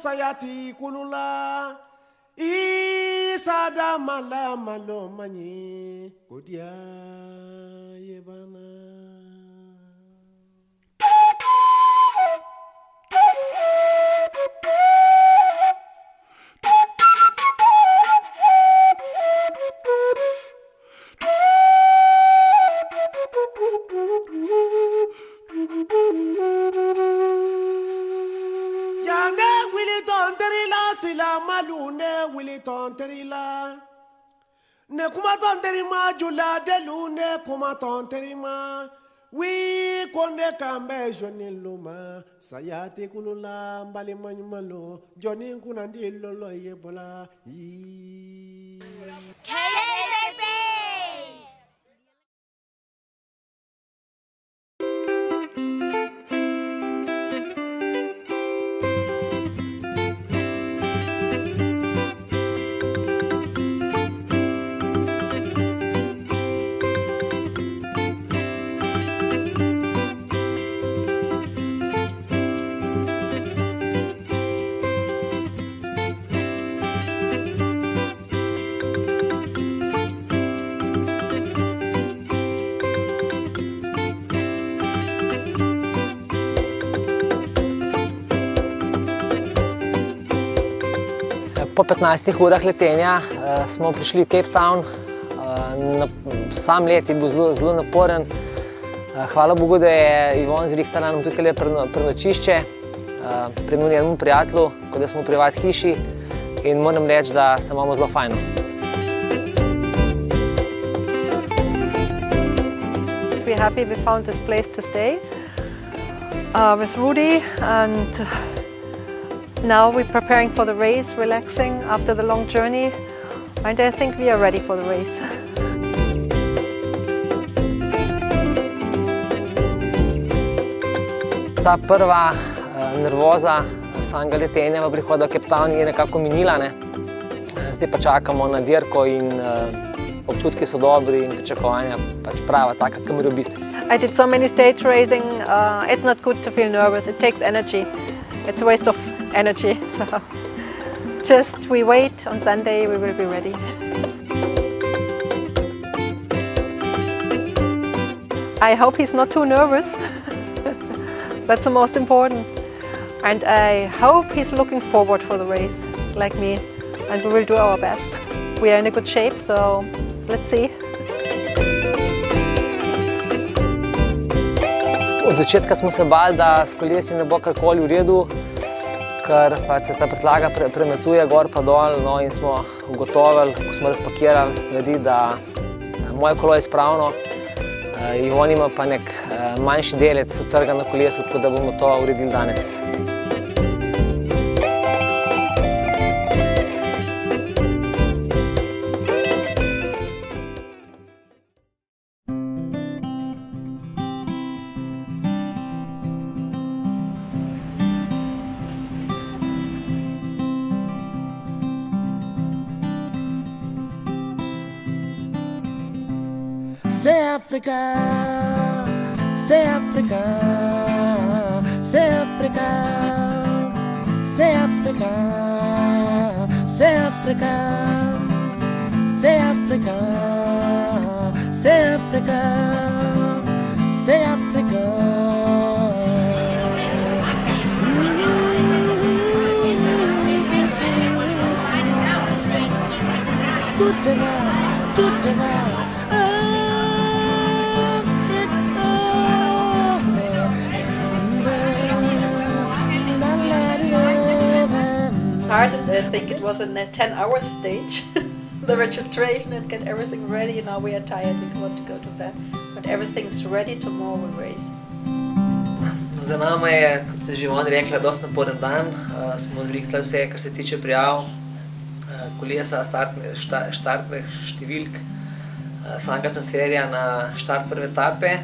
sayati kulula Isada mala malo mani Kodia yebana Ne kuma tonterima jula delu ne kuma tonterima wi konde kambe joni luma sayati kulula mbali manyumalo joni kunandi lolo yebola Po 15 urah letenja smo prišli v Cape Town. Sam let je bil zelo naporen. Hvala Bogu, da je Ivonne zrihtala nam tukaj prenočišče pri njenemu prijatelju, tako da smo v privat hiši in moram reči, da se imamo zelo fajno. We're happy we found this place to stay with Rudi, and now we're preparing for the race, relaxing after the long journey, and I think we are ready for the race. Ta prva nervoza samega letenja v prihodu v Cape Town je nekako minila. Zdaj pa čakamo na dirko in občutki so dobri in pričakovanja pač prava, taka, kot morajo biti. I did so many stage racing, it's not good to feel nervous, it takes energy. It's a waste of energy, so just we wait, on Sunday we will be ready. I hope he's not too nervous, that's the most important. And I hope he's looking forward for the race, like me, and we will do our best. We are in a good shape, so let's see. Od začetka smo se bali, da s kolesi ne bo karkoli v redu, ker se ta prtljaga premetuje gor pa dol, no, in smo ugotovili, ko smo razpakirali stvari, da moje kolo je spravno, Ivonne ima pa nek manjši delec utrgan na kolesu, tako da bomo to uredili danes. Say Africa, say Africa, say Africa, say Africa, say Africa, say Africa, say Africa, say Africa. Good to know, good to know. Hardest, I think it was a 10-hour stage, the registration and get everything ready. Now we are tired, we want to go to bed, but everything's ready, tomorrow we'll race. Za nama je, kot je že Ivonne rekla, dosti naporen dan. Smo zrihtali vse, kar se tiče prijav, kolesa, štartnih številk, samega transferja na štart prve etape.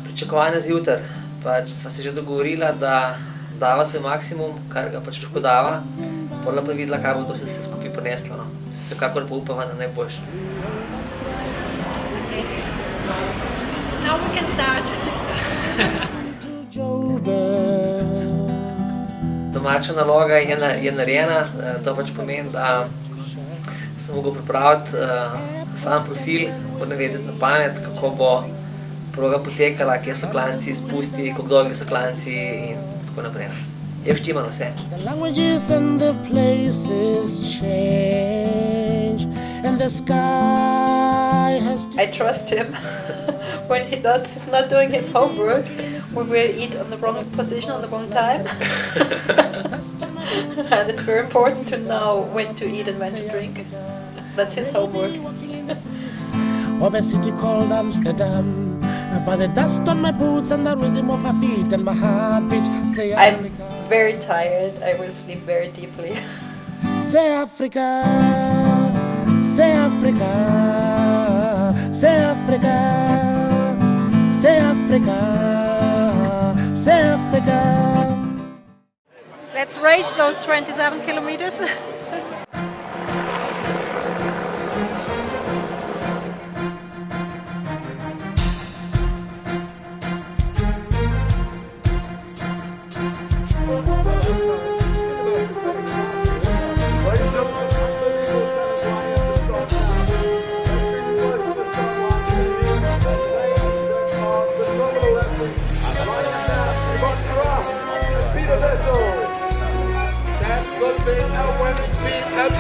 Pričakovanja za jutri. Pač sva se že dogovorila, da dava svoj maksimum, kar ga pač lahko dava, potem pa videla, kaj bo to se skupaj prineslo. Vsekakor pa upava na najboljše. Now we can start. Tomaž domača naloga je narejena, to pač pomeni, da sem mogel pripraviti sam profil, moram vedeti na pamet, kako bo proga potekala, kje so klanci, spusti, kako dolgi so klanci in tako naprej. Je vštimano vse. The languages and the places change and the sky has to... I trust him. When he's not doing his homework, we will eat on the wrong position on the wrong time. And it's very important to know when to eat and when to drink. That's his homework. Of a city called Amsterdam, by the dust on my boots and the rhythm of my feet and my heartbeat. Say I'm very tired. I will sleep very deeply. Say Africa, say Africa, say Africa, say Africa, say Africa. Let's race those 27 kilometers.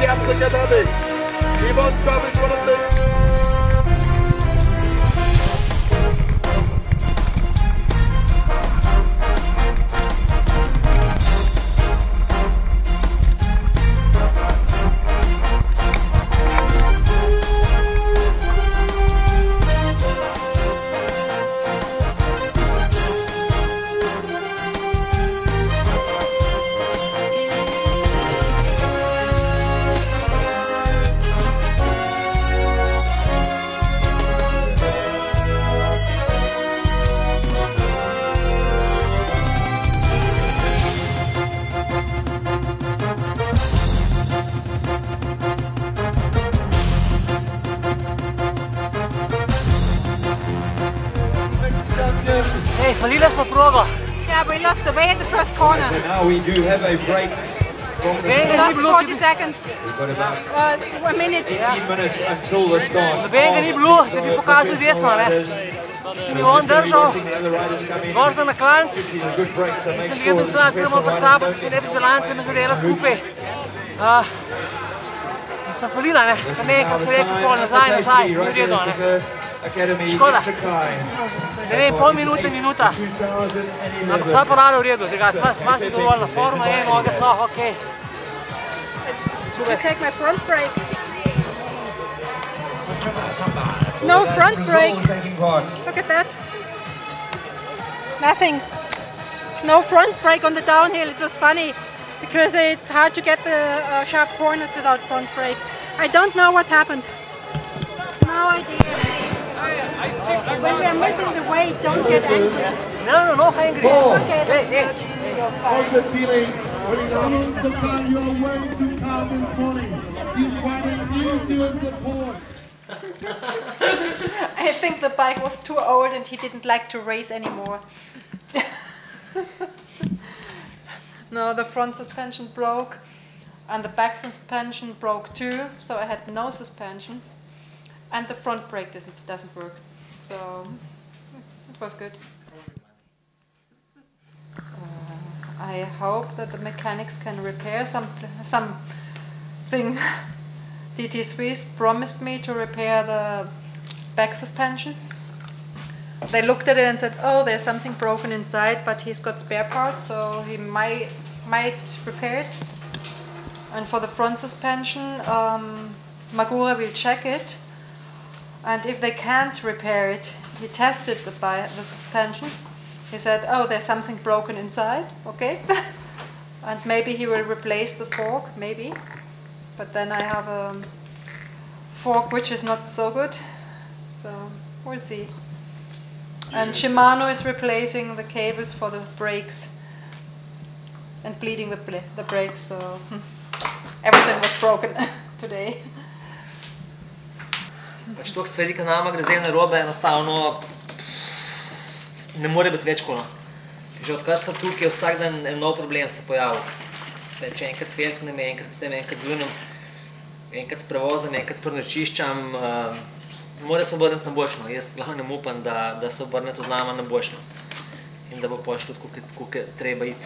Absa Cape Epic. Ivonne Kraft is one of the... Hey, falila smo progo. Yeah, we lost the way at the first corner. So now we do have a break from the We lost 40 seconds. We've got about A minute. 15 minutes until the start. Nobenega ni bilo, da bi pokazali desno, ne. Sem jo on držal, vožda na klanc, sem gledal klanc, gremo pred sabo, ki se ne bi z balancem zadela skupaj. In sem falila, ne, kar nekaj se rekel pol nazaj, ni v redu, ne. Škoda. Ne vem, pol minute, minuta. Ampak sva porala v redu, tega, sva si dovoljna forma, noge so, okej. To take my front brake. No front brake. Look at that. Nothing. No front brake on the downhill. It was funny because it's hard to get the sharp corners without front brake. I don't know what happened. No idea. When we are missing the way, don't get angry. No, no angry. Okay. How's the feeling? You're way too calm this morning. He's fighting you to support. I think the bike was too old and he didn't like to race anymore. No, the front suspension broke and the back suspension broke too, so I had no suspension. And the front brake doesn't work, so it was good. I hope that the mechanics can repair something. DT Swiss promised me to repair the back suspension. They looked at it and said, oh, there's something broken inside, but he's got spare parts, so he might repair it. And for the front suspension, Magura will check it. And if they can't repair it, he tested the suspension. He said, oh, there's something broken inside, okay. And maybe he will replace the fork, maybe. But then I have a fork which is not so good, so we'll see. And Shimano is replacing the cables for the brakes and bleeding the brakes, so everything was broken today. Pač toliko stvari, ki nama gre zdaj narobe, enostavno ne more biti več kono. Že odkar smo tukaj, vsak dan nov problem se pojavil. Če enkrat svetnem, enkrat s tem, enkrat zunam, enkrat s prevozom, enkrat s prenočiščem, mora se obrniti na boljšno. Jaz glavnem upam, da se obrne to z nama na boljšno in da bo pošlo tudi, koliko je treba iti.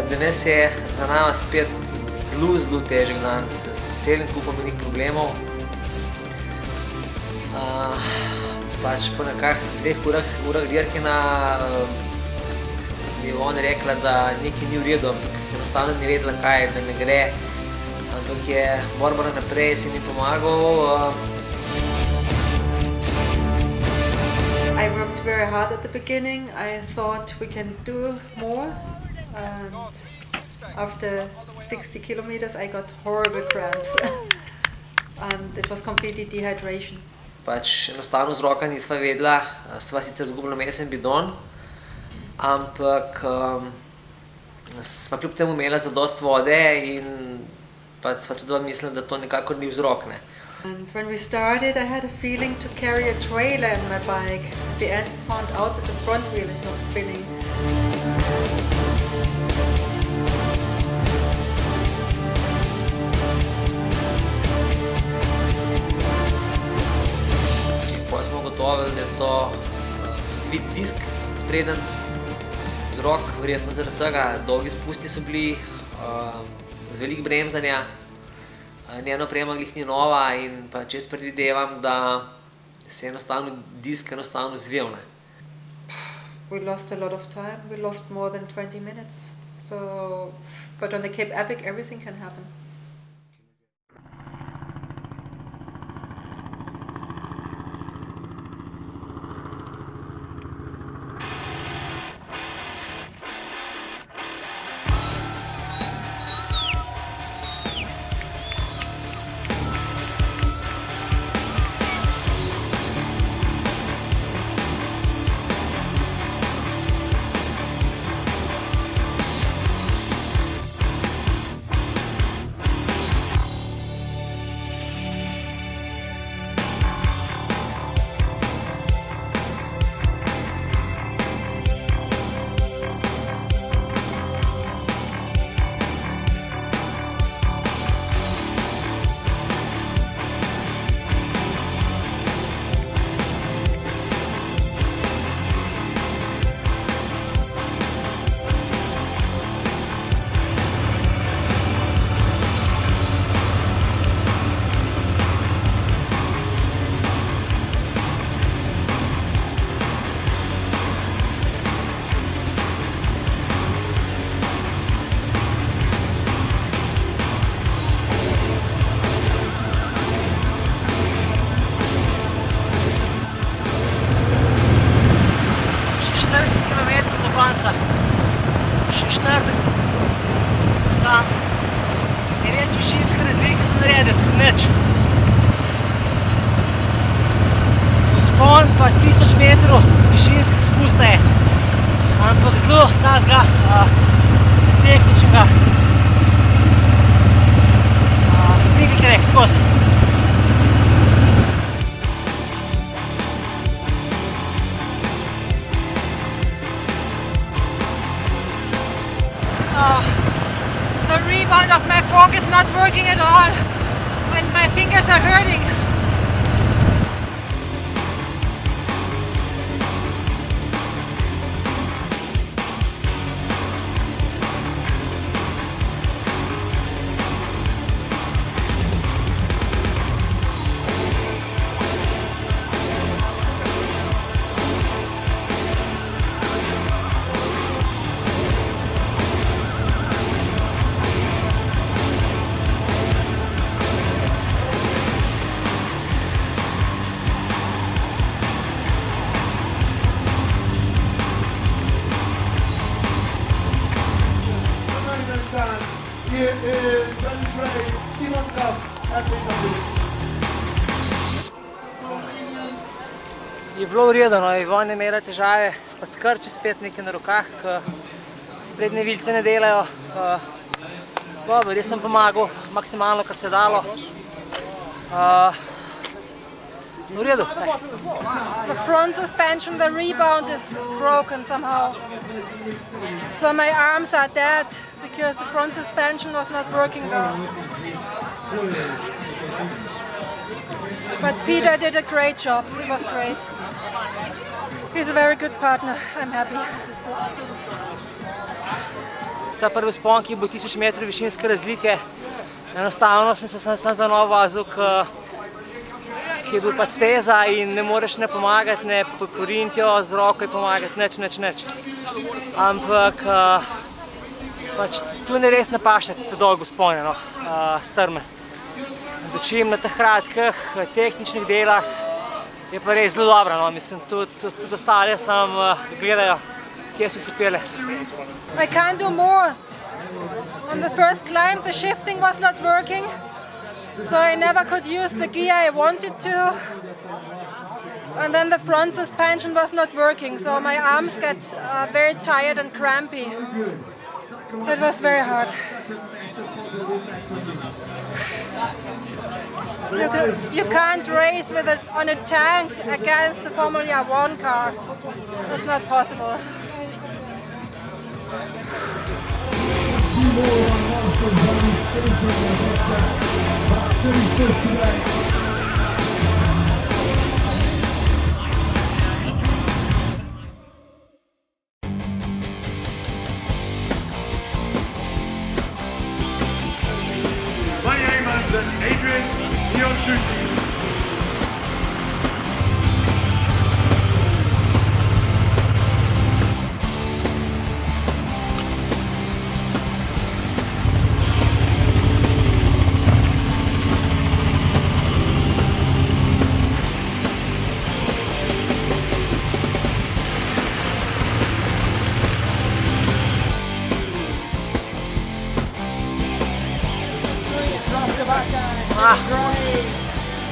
Danes je za nama spet zelo težek dan, s celim kupom enih problemov. Pač po nekakih 2 urah dirkena je Ivonne rekla, da nekaj ni v redu, ampak enostavno ni vedela kaj, da ne gre. Ampak je borba naprej, si mi pomagal. I worked very hard at the beginning. I thought we can do more. And after 60 kilometers I got horrible cramps and it was completely dehydration. Pač enostavno z roka nisva vedela, sva sicer zgubila mesen bidon, ampak sva kljub temu imela zadost vode in pač sva tudi mislila, da to nekako ni vzrok, ne. And when we started I had a feeling to carry a trailer in my bike. At the end found out that the front wheel is not spinning. Smo ugotovili, da je to zvit disk spreden z rok, verjetno zaradi tega. Dolgi spusti so bili, z veliko bremzanja, njena oprema glih ni nova in pač jaz predvidevam, da se je enostavno disk enostavno zvel. We lost a lot of time, we lost more than 20 minutes. But on the Cape Epic everything can happen. Vzpon pa 1000 metrov. višinski spust je, ampak zelo takega tehničnega single track skozi. The rebound of my fork is not working at all and my fingers are hurting. Here is Rädisch Race, Ivonne Kraft, etapne. Je bilo v redu, no, Ivonne je imela težave, pa skrči spet nekaj na rokah, sprednje vilce ne delajo. Dobro, jaz sem pomagal maksimalno, kar se je dalo. V redu. The front suspension, the rebound is broken somehow. So my arms are dead because the front suspension was not working well. But Peter did a great job, he was great. He's a very good partner, I'm happy. Ta prvi vzpon, ki bo 1000 metrov višinske razlike, enostavno sem se sam za novo vazil, ki je bil pač steza in ne moreš ne pomagati, ne poriniti jo z roko in pomagati, nič. Ampak pač tu ne res ne paše te dolgo vzpone, no, strme. Dočim na teh kratkih tehničnih delah je pa res zelo dobro, no, mislim, tudi ostali sam gledajo, kje so se pele. I can't do more. On the first climb the shifting was not working, so I never could use the gear I wanted to. And then the front suspension was not working, so my arms got very tired and crampy. That was very hard. You can't race with on a tank against the Formula 1 car. That's not possible. My name is Adrian Iosuki.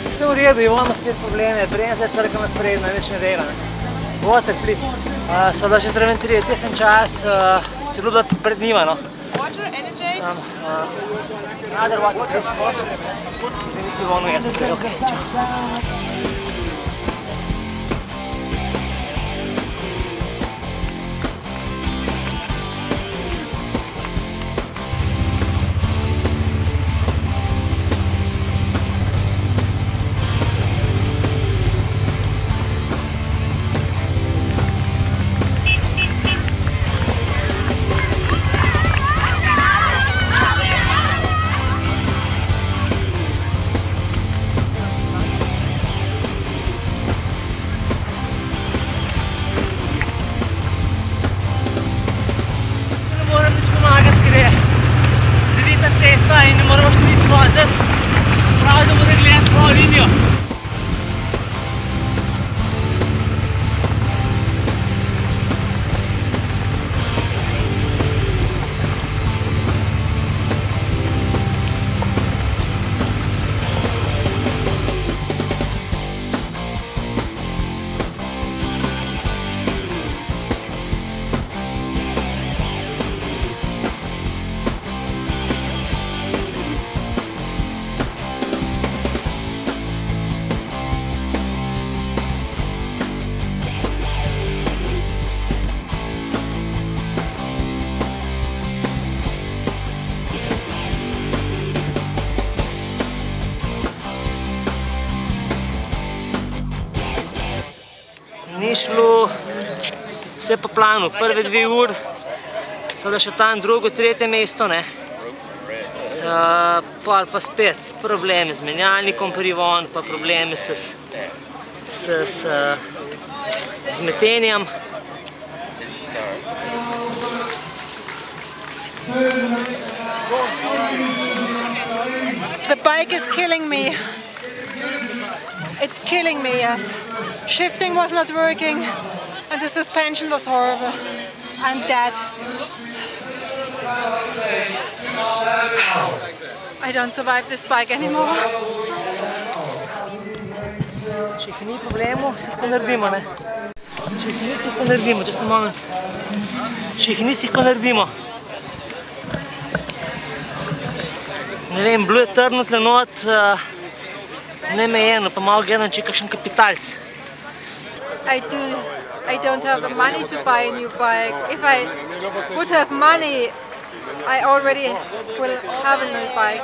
Vse v redu, imamo spet probleme, bremza je crkama sprednja, več ne dela. Water, please. Sva bila že zraven 3 tehen čas, celo da pred njima, no. Water, energy? Another water, please. Ne misli vonu jedati, ok, čau. ni šlo vse po planu. Prve 2 uri so da še tam drugo, tretje mesto, ne. Pa spet problemi z menjalnikom pri Ivonne, pa problemi z metenjem. The bike is killing me. It's killing me, yes. Shifting was not working and the suspension was horrible. I'm dead. I don't survive this bike anymore. Če jih ni problemov, si jih pa naredimo, ne? Če jih nisi, jih pa naredimo, just a moment. Če jih nisi, jih pa naredimo. Ne vem, bilo je trdno tle not, nemejeno, pa malo gledam, če je kakšen kapitalc. I don't have the money to buy a new bike. If I would have money, I already will have a new bike.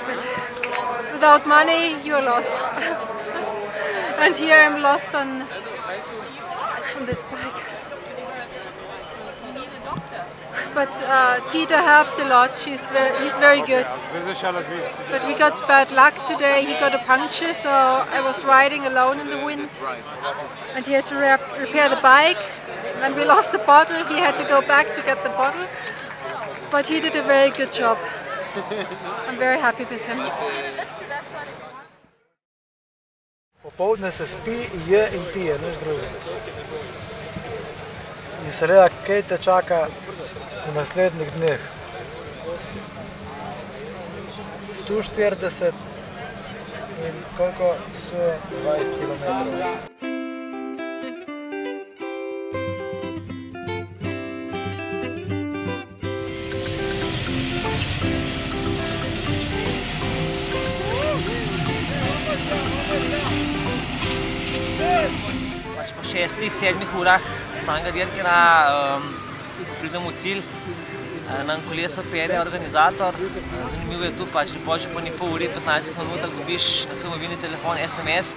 But without money, you're lost. And here I'm lost on this bike. But Peter helped a lot. He's very good. But we got bad luck today. He got a puncture, so I was riding alone in the wind. And he had to repair the bike. When we lost the bottle, he had to go back to get the bottle. But he did a very good job. I'm very happy with him. Popoldne se spi, je in pije, nič drugega. In se reda, kaj te čaka v naslednjih dneh. 140 in koliko so 20 kilometrov. Po 6-7 urah samega dirkena pridem v cilj, nam koleso pelje organizator. Zanimivo je tu, če po ni pol uri, 15 minutah dobiš na svoj mobilni telefon SMS,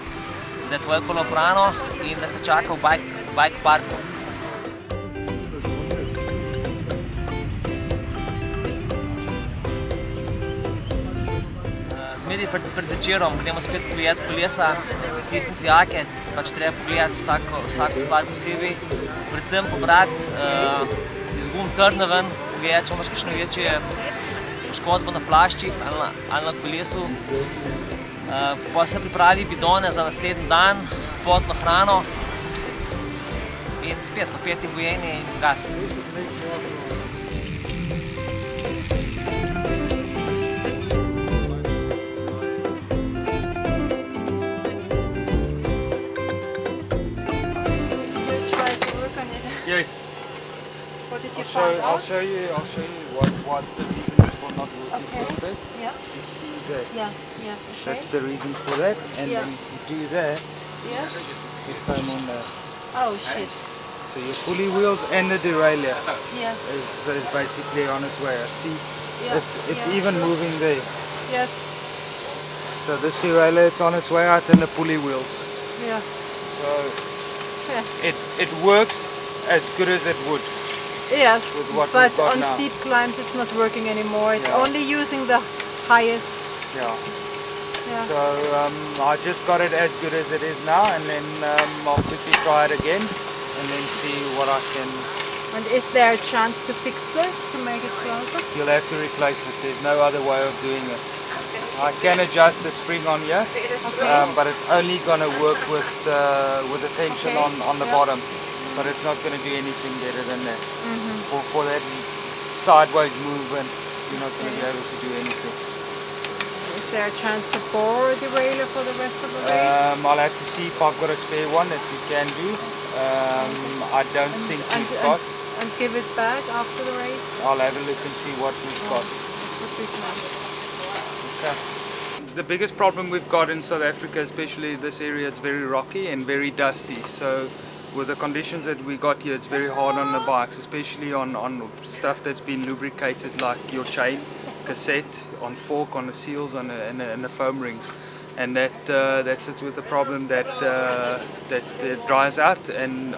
da je tvoje kolo oprano in da te čaka v bike parku. Zmeri pred večerom gremo spet pogledati kolesa, tisniti jake, treba pogledati vsako stvar posebej, predvsem pobrati iz gum trdno ven, pogledati, če imaš kakšno večje poškodbo na plaščih ali na kolesu. Pa se pripravi bidone za naslednji dan, potno hrano in spet opeti gojenje in gas. Yes. What did you I'll show you what the reason is for not working for this. Yeah. You see that? Yes, okay. That's the reason for that, and then if you do that, you foam on that. Oh shit. So your pulley wheels and the derailleur is basically on its way. See, it's even moving there. Yes. So this derailleur, it's on its way out, and the pulley wheels. Yeah. So it works as good as it would. Yes, but on now. steep climbs it's not working anymore. It's only using the highest. Yeah. So I just got it as good as it is now, and then I'll quickly try it again and then see what I can. And is there a chance to fix this, to make it closer? You'll have to replace it. There's no other way of doing it. I can adjust the spring on here, but it's only going to work with the tension on the bottom. But it's not going to do anything better than that. For that sideways movement, you're not going to be able to do anything. Is there a chance to bore a derailleur for the rest of the race? I'll have to see if I've got a spare one that you can do. I don't think we've got. And give it back after the race? I'll have a look and see what we've got. Okay. The biggest problem we've got in South Africa, especially this area, it's very rocky and very dusty. So with the conditions that we got here, it's very hard on the bikes, especially on stuff that's been lubricated, like your chain, cassette, on fork, on the seals, and the foam rings. and that's it with the problem that it dries out, and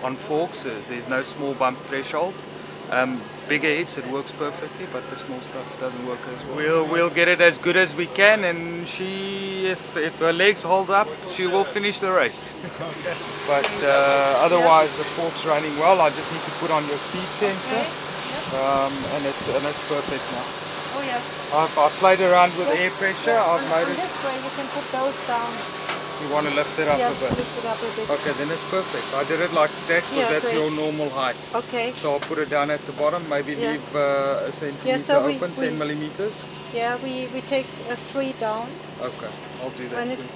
on forks there's no small bump threshold. Bigger hits it works perfectly, but the small stuff doesn't work as well. We'll get it as good as we can, and if her legs hold up, she will finish the race. But otherwise the fork's running well. I just need to put on your speed sensor, and it's perfect now. Oh yes. I've played around with air pressure. I've noticed. This way you can put those down. You want to lift it up a bit? Lift it up a bit. Okay, then it's perfect. I did it like that because that's your normal height. Okay. So I'll put it down at the bottom, maybe leave a centimeter open, 10 millimeters. Yeah, we take 3 down. Okay, I'll do that.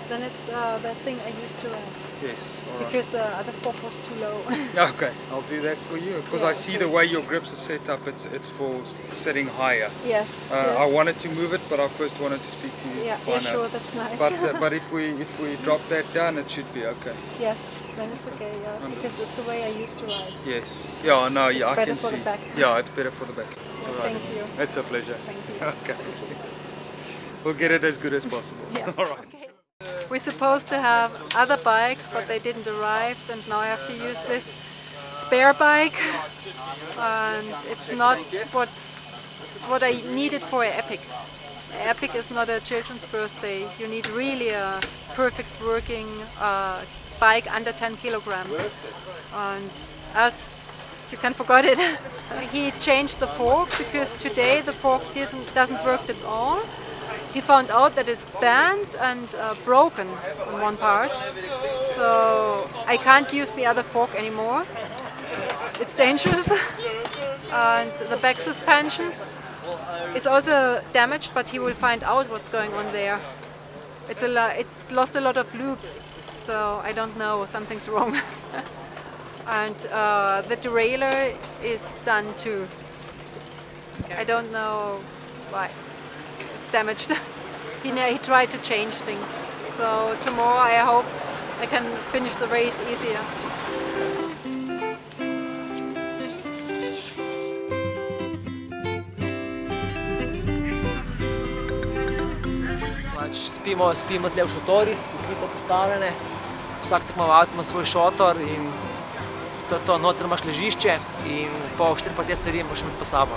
Then it's the thing I used to ride. Yes, all right. Because the other fork was too low. Okay, I'll do that for you because I see the way your grips are set up. It's for setting higher. Yes. I wanted to move it, but I first wanted to speak to you. Yeah, sure, that's nice. But if we drop that down, it should be okay. Yes, then it's okay. Yeah, because it's the way I used to ride. Yes. Yeah. No. Yeah. I can see. Better for the back. Yeah, it's better for the back. Yeah, thank you. It's a pleasure. Thank you. Okay. We'll get it as good as possible. Yeah. All right. Okay. We're supposed to have other bikes, but they didn't arrive, and now I have to use this spare bike. And it's not what I needed for an Epic. An Epic is not a children's birthday. You need really a perfect working bike under 10 kilograms. And else you can forget it. He changed the fork because today the fork doesn't work at all. He found out that it's bent and broken on one part, so I can't use the other fork anymore. It's dangerous, and the back suspension is also damaged, but he will find out what's going on there. It lost a lot of lube, so I don't know, something's wrong. And the derailleur is done too. I don't know why. It's damaged. He tried to change things. So tomorrow I hope I can finish the race easier. Spimo tle v šotorih, pokrito postavljene. Vsak tekmovalec ima svoj šotor in to noter imaš ležišče in po 4-5 stvari moraš imeti pa sabo.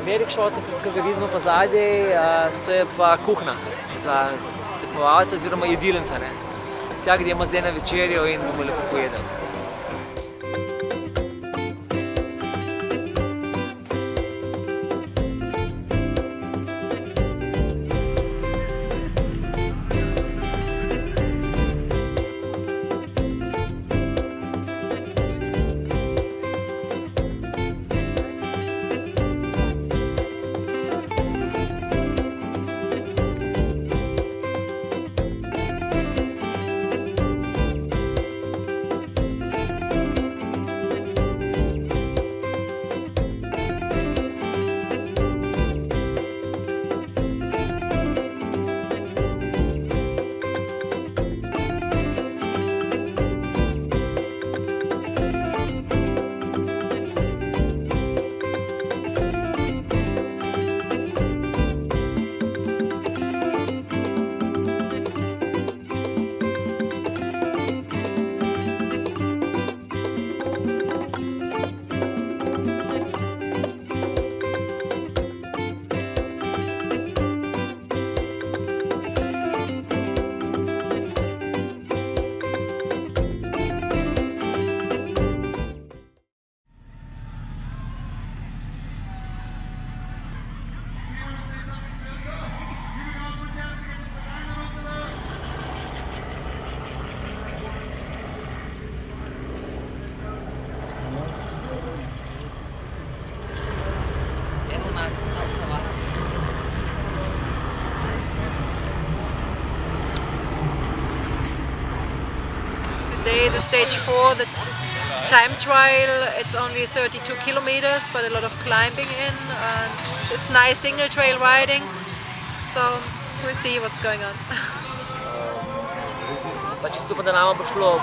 Velik šotor, ki ga vidimo pa zadaj, to je pa kuhna za tekmovalce oziroma jedilnica. Tja gremo zdaj na večerjo in bomo lepo pojedli. Today, the stage 4, the time trial, it's only 32 kilometers, but a lot of climbing in, and it's nice single trail riding, so we'll see what's going on. Pa čisto pa da nama bo šlo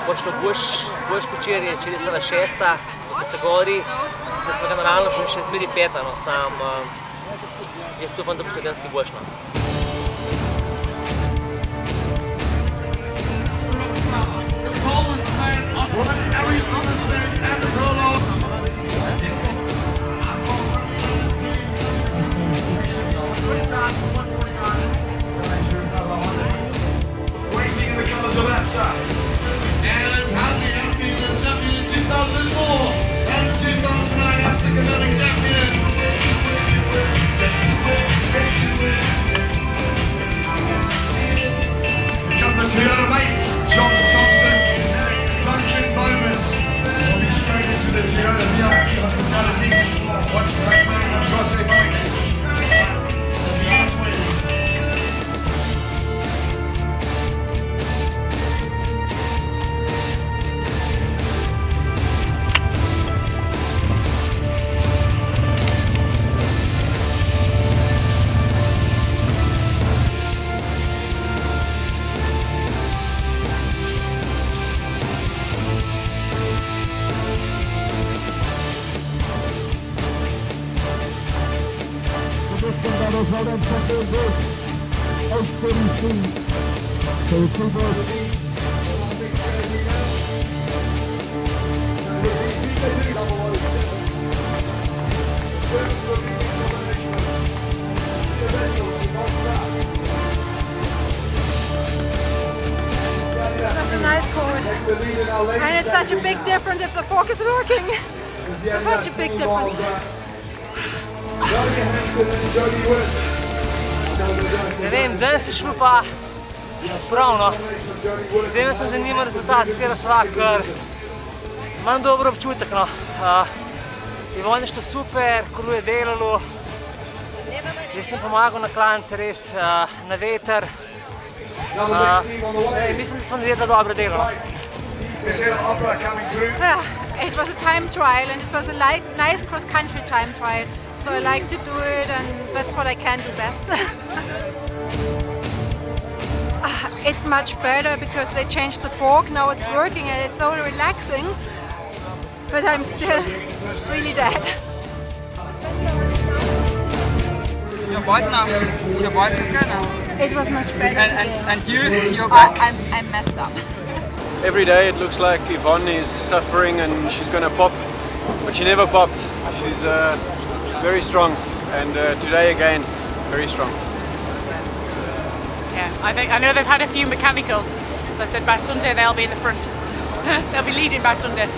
boljš včeraj so na 6. kategoriji, Sicer smo generalno še zmeri peta, no, sam jaz upam, da bo študenski boljš, no. Racing in the colours of Absa. And Happy has been the champion in 2004 and the 2009 Absa Cape Epic champion. Number 2 out of 8, John Thompson. Duncan Bowman will be straight into the Toyota VIP hospitality. Watch the great man of Godly Bikes. That's a nice course. And it's such a big difference if the fork is working. It's such a big difference. Ne vem, danes je šlo pa pravno. Zdaj me sem zanima rezultat, katera sva, ker imam dober občutek, no. Ivonne je šlo super, kru je delalo. Jaz sem pomagal na klance, res na veter. Mislim, da smo naredili dobro delo. It was a time trial and it was a nice cross-country time trial. So I like to do it and that's what I can do best. It's much better because they changed the fork, now it's working and it's so relaxing. But I'm still really dead. Your bike now? Your bike okay now? It was much better today. And you're back? I'm messed up. Every day it looks like Ivonne is suffering and she's going to pop, but she never pops. She's very strong, and today again, very strong. Yeah, I know they've had a few mechanicals, so I said by Sunday they'll be in the front. They'll be leading by Sunday.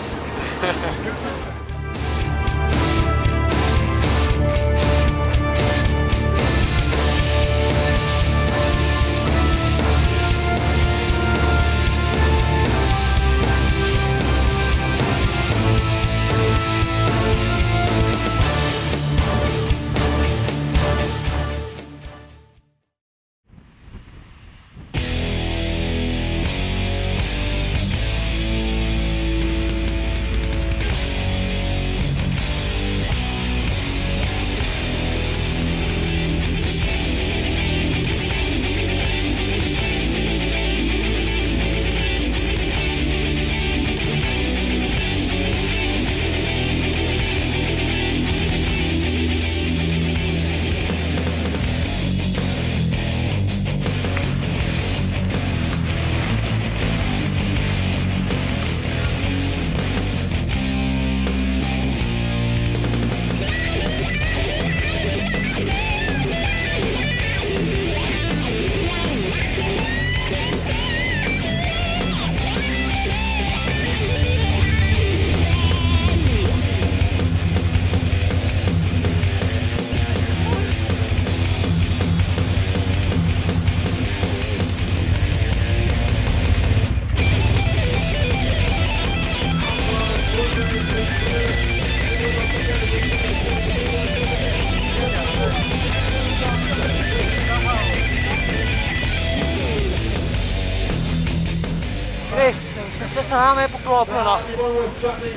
Res, vse se nama je poklopilo, no.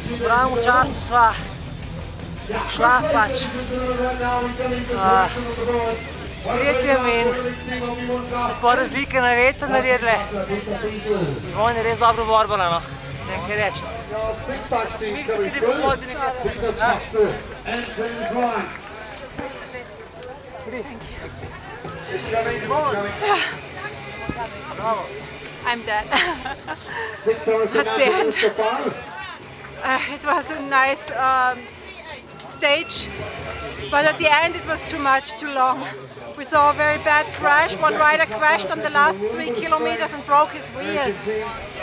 V pravem času sva šla pač tretjem in so pa razlike na veter naredile. Ivonne je res dobro borbala, no. Ne vem kaj reči. big back team coming through. Peter Foster and James Wright. It's coming. I'm dead. That's the end. It was a nice stage, but at the end it was too much, too long. We saw a very bad crash. One rider crashed on the last 3 kilometers and broke his wheel.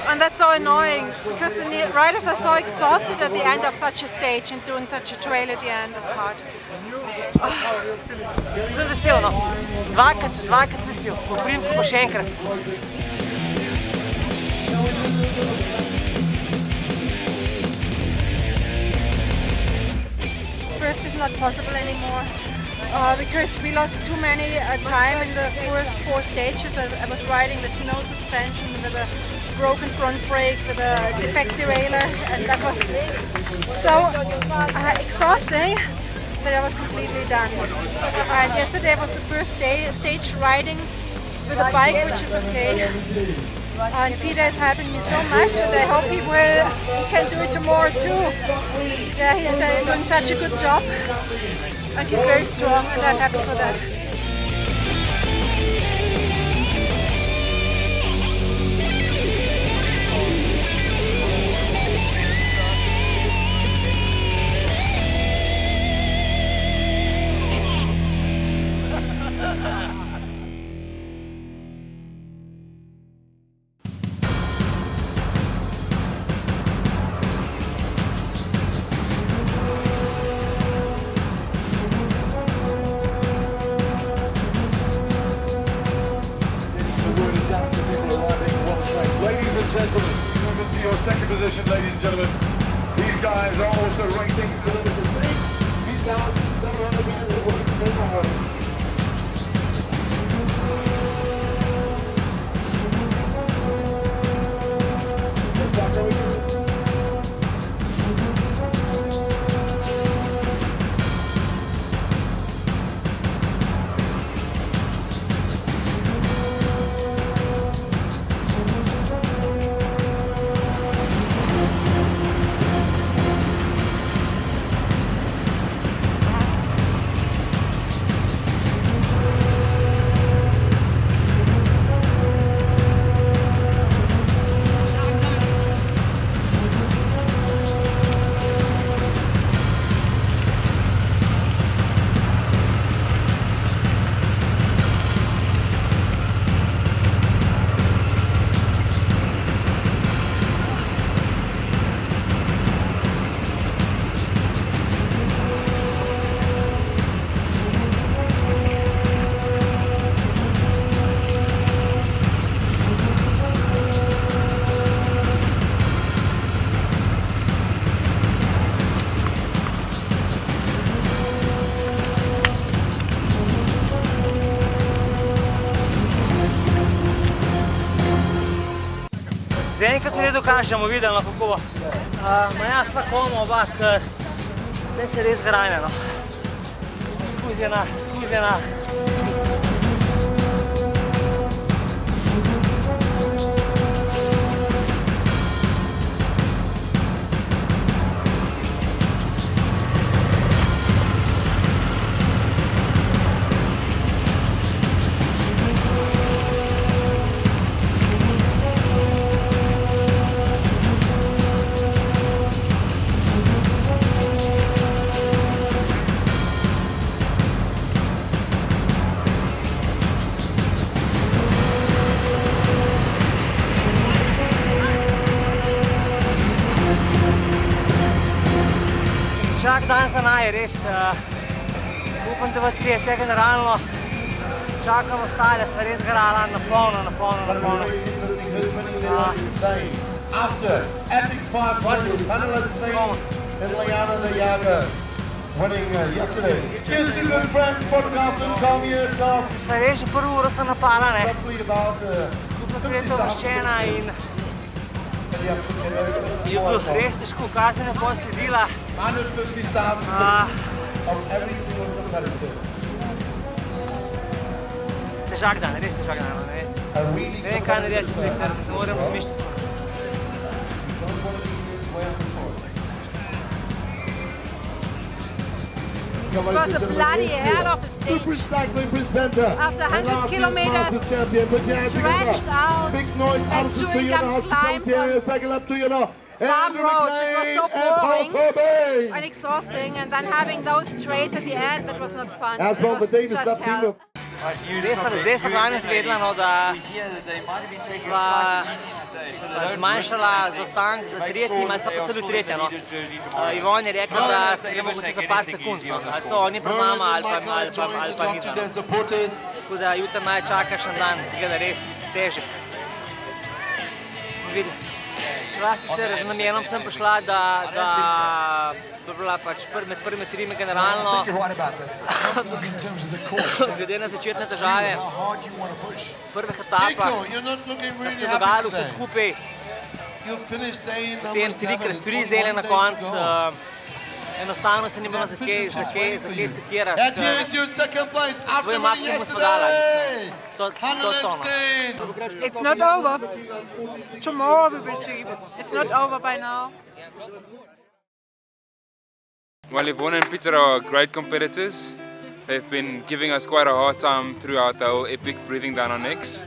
And that's so annoying, because the riders are so exhausted at the end of such a stage and doing such a trail at the end. It's hard. Sem vesel, no. Dvakrat vesel. Govorim pa še enkrat. First is not possible anymore. Because we lost too many time in the first 4 stages. I was riding with no suspension, with a broken front brake, with a defect derailleur, and that was so exhausting that I was completely done. And yesterday was the first stage riding with a bike, which is okay. And Peter is helping me so much, and I hope he can do it tomorrow too. Yeah, he's doing such a good job. And he's very strong, and I'm happy for that. Ladies and gentlemen, these guys are also racing kilometers. These guys, 700 meters of work. Zaenkrat v redu kažemo, vidimo kako bo. Maja sva komo oba, ker zdaj se res grajne, no. Skuzjena. Čak dan za naj, res. Upam, da v tretje generalno čakamo ostale, sva res garala na polno. After Epic's 500, Panelist and Liana Nayaga winning yesterday. Cheers to good friends, photographed and call me yourself. Sva res že prvo uro sva napala, ne. Skupno tretja uvrščena in je bil res težko, Kazina bo sledila. Težak dan, res težak dan, ne. Ne vem kaj narediti, ne morem razmišljati. It was a bloody hell of a stage. After 100 kilometers, stretched out and chewing gum climbs on farm roads. It was so boring and exhausting, and then having those straights at the end, that was not fun. It was just hell. Zdaj sem danes vedela, no, da sva zmanjšala zaostanek za tretjim, ali sva pa celo tretja. No. Ivonne je rekla, da se gre mogoče za par sekund, ali so oni pred nama ali pa mi. Tako da jutri naj čaka še en dan, zgleda res težek. Sva sicer z namenom sem prišla, da bi bila pač med prvimi trimi generalno, glede na začetne težave, v prvih etapah, da se je dogajalo vse skupaj, potem 3x3 zdajle na koncu, enostavno se ni bilo za kaj sekirati, svoj maksimum smo dala, to. It's not over. Tomorrow we will see. It's not over by now. Well, Ivonne and Peter are great competitors. They've been giving us quite a hard time throughout the whole epic, breathing down our necks.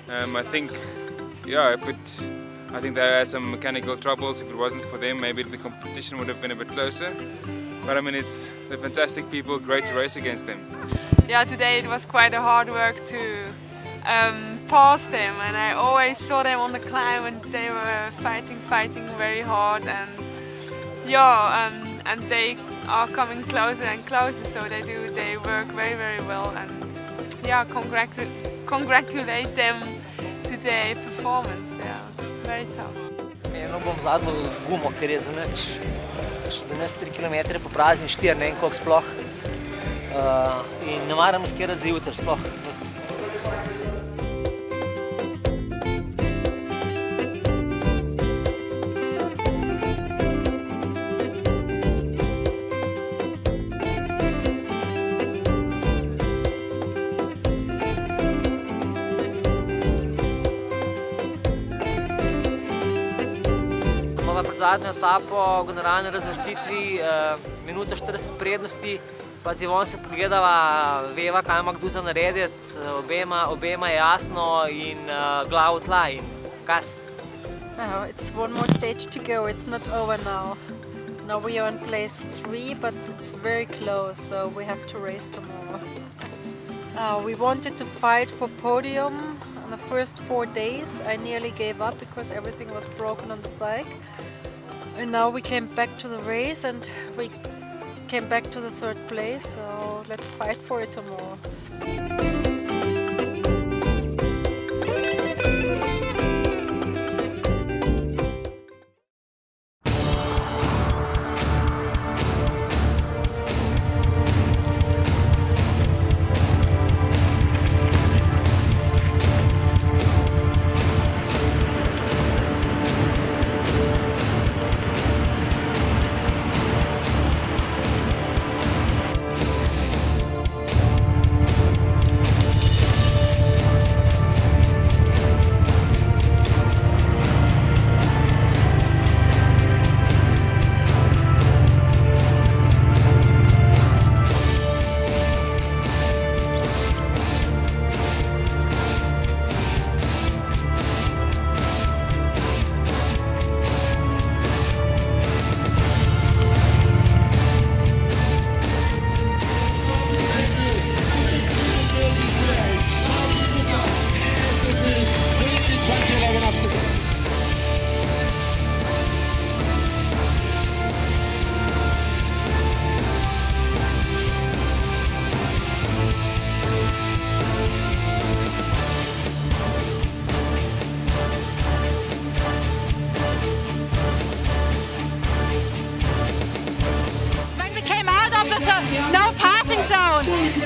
I think they had some mechanical troubles. If it wasn't for them, maybe the competition would have been a bit closer. But I mean, they're fantastic people, great to race against them. Yeah, today it was quite a hard work to pass them, and I always saw them on the climb and they were fighting very hard, and and they are coming closer and closer, so they work very well, and yeah, congratulate them to their performance. They are very tough. Eno bom zadnjo gumo, ker je za nič 3 km po prazni, 4, ne vem koliko sploh. In ne maram skirati za jutri sploh. Pred zadnjo etapo v generalni razvrstitvi, minuto 40 prednosti, pa z Ivonne se pogledava, veva, kaj ima kdo za narediti, obema je jasno in glavo tla in gas. It's one more stage to go, it's not over now. Now we are in place 3, but it's very close, so we have to race tomorrow. We wanted to fight for podium on the first 4 days. I nearly gave up because everything was broken on the bike. And now we came back to the race and we came back to the 3rd place, so let's fight for it tomorrow.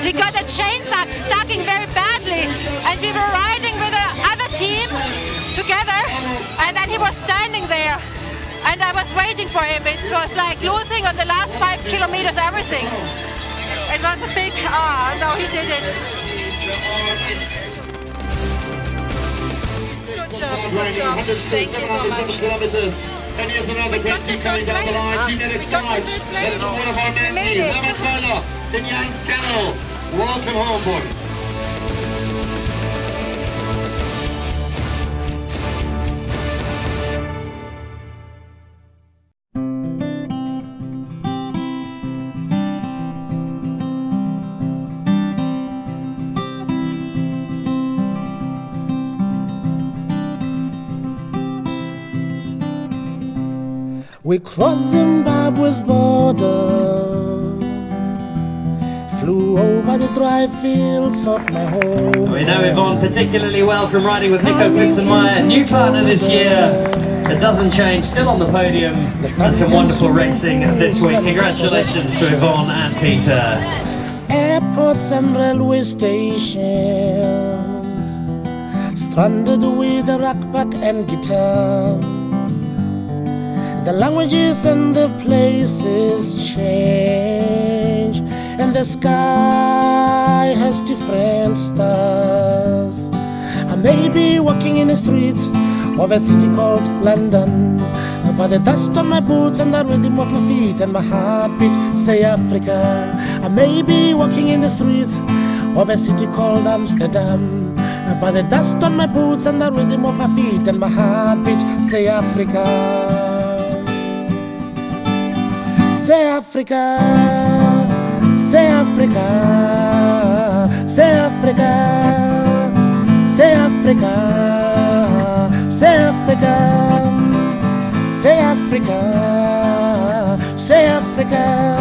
We got a chain stuck very badly, and we were riding with the other team together, and then he was standing there, and I was waiting for him. It was like losing on the last 5 kilometers everything. It was a big, no, he did it. Good job, thank you so much. And here's another great team coming down the line. Team NX5. That is one of our men team. Lamakola and Jan Scannell. Welcome home, boys. We crossed Zimbabwe's border, flew over the dry fields of my home. We know Ivonne particularly well from riding with Nico Blitzenmeyer, new partner this year. It doesn't change, still on the podium, and some wonderful racing this week. Congratulations to Ivonne and Peter. Airports and railway stations, stranded with a rucksack and guitar. The languages and the places change, and the sky has different stars. I may be walking in the streets of a city called London, but the dust on my boots and the rhythm of my feet and my heartbeat say Africa. I may be walking in the streets of a city called Amsterdam, but the dust on my boots and the rhythm of my feet and my heartbeat say Africa. Say Africa, say Africa, say Africa, say Africa, say Africa, say Africa, say Africa.